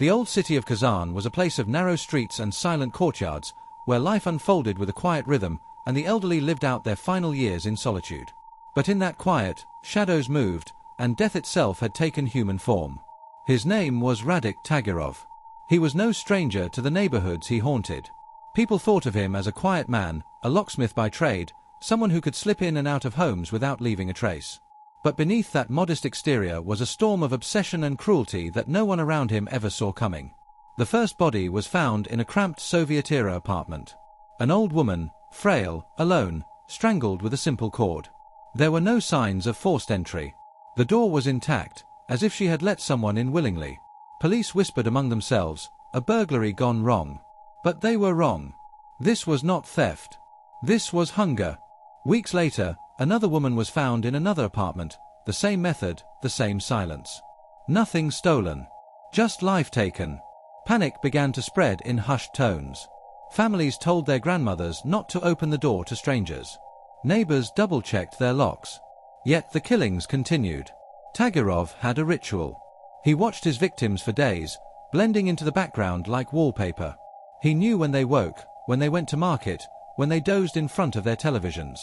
The old city of Kazan was a place of narrow streets and silent courtyards, where life unfolded with a quiet rhythm, and the elderly lived out their final years in solitude. But in that quiet, shadows moved, and death itself had taken human form. His name was Radik Tagirov. He was no stranger to the neighborhoods he haunted. People thought of him as a quiet man, a locksmith by trade, someone who could slip in and out of homes without leaving a trace. But beneath that modest exterior was a storm of obsession and cruelty that no one around him ever saw coming. The first body was found in a cramped Soviet-era apartment. An old woman, frail, alone, strangled with a simple cord. There were no signs of forced entry. The door was intact, as if she had let someone in willingly. Police whispered among themselves, a burglary gone wrong. But they were wrong. This was not theft. This was hunger. Weeks later, another woman was found in another apartment, the same method, the same silence. Nothing stolen. Just life taken. Panic began to spread in hushed tones. Families told their grandmothers not to open the door to strangers. Neighbors double-checked their locks. Yet the killings continued. Tagirov had a ritual. He watched his victims for days, blending into the background like wallpaper. He knew when they woke, when they went to market, when they dozed in front of their televisions.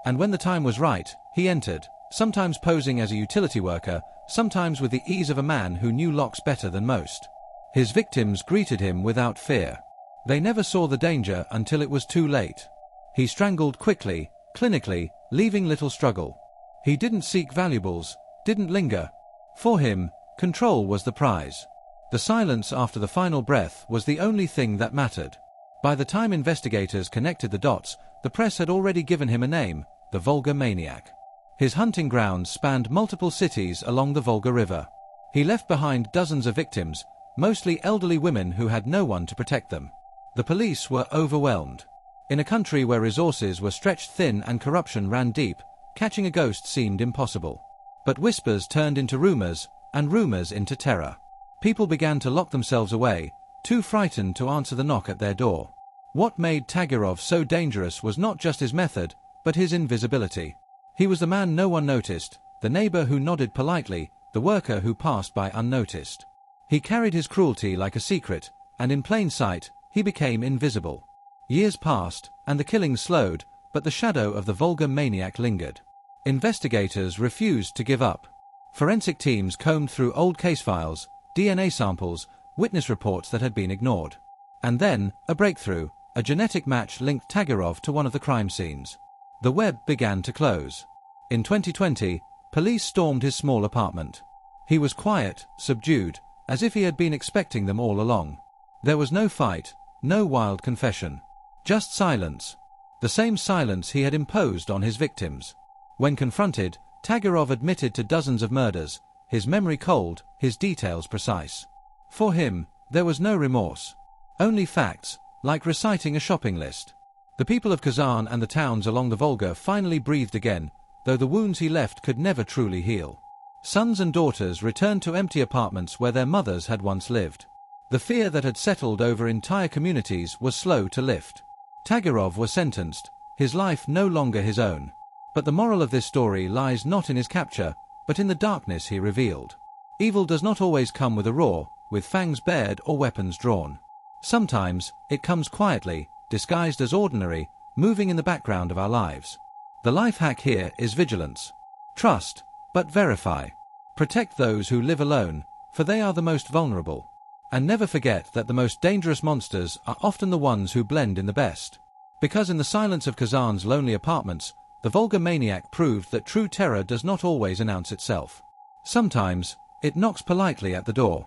And when the time was right, he entered, sometimes posing as a utility worker, sometimes with the ease of a man who knew locks better than most. His victims greeted him without fear. They never saw the danger until it was too late. He strangled quickly, clinically, leaving little struggle. He didn't seek valuables, didn't linger. For him, control was the prize. The silence after the final breath was the only thing that mattered. By the time investigators connected the dots, the press had already given him a name, the Volga Maniac. His hunting grounds spanned multiple cities along the Volga River. He left behind dozens of victims, mostly elderly women who had no one to protect them. The police were overwhelmed. In a country where resources were stretched thin and corruption ran deep, catching a ghost seemed impossible. But whispers turned into rumors, and rumors into terror. People began to lock themselves away, too frightened to answer the knock at their door. What made Tagirov so dangerous was not just his method, but his invisibility. He was the man no one noticed, the neighbor who nodded politely, the worker who passed by unnoticed. He carried his cruelty like a secret, and in plain sight, he became invisible. Years passed, and the killings slowed, but the shadow of the Volga Maniac lingered. Investigators refused to give up. Forensic teams combed through old case files, DNA samples, witness reports that had been ignored. And then, a breakthrough, a genetic match linked Tagirov to one of the crime scenes. The web began to close. In 2020, police stormed his small apartment. He was quiet, subdued, as if he had been expecting them all along. There was no fight, no wild confession. Just silence. The same silence he had imposed on his victims. When confronted, Tagirov admitted to dozens of murders, his memory cold, his details precise. For him, there was no remorse. Only facts, like reciting a shopping list. The people of Kazan and the towns along the Volga finally breathed again, though the wounds he left could never truly heal. Sons and daughters returned to empty apartments where their mothers had once lived. The fear that had settled over entire communities was slow to lift. Tagirov was sentenced, his life no longer his own. But the moral of this story lies not in his capture, but in the darkness he revealed. Evil does not always come with a roar, with fangs bared or weapons drawn. Sometimes, it comes quietly, disguised as ordinary, moving in the background of our lives. The life hack here is vigilance. Trust, but verify. Protect those who live alone, for they are the most vulnerable. And never forget that the most dangerous monsters are often the ones who blend in the best. Because in the silence of Kazan's lonely apartments, the Volga Maniac proved that true terror does not always announce itself. Sometimes, it knocks politely at the door.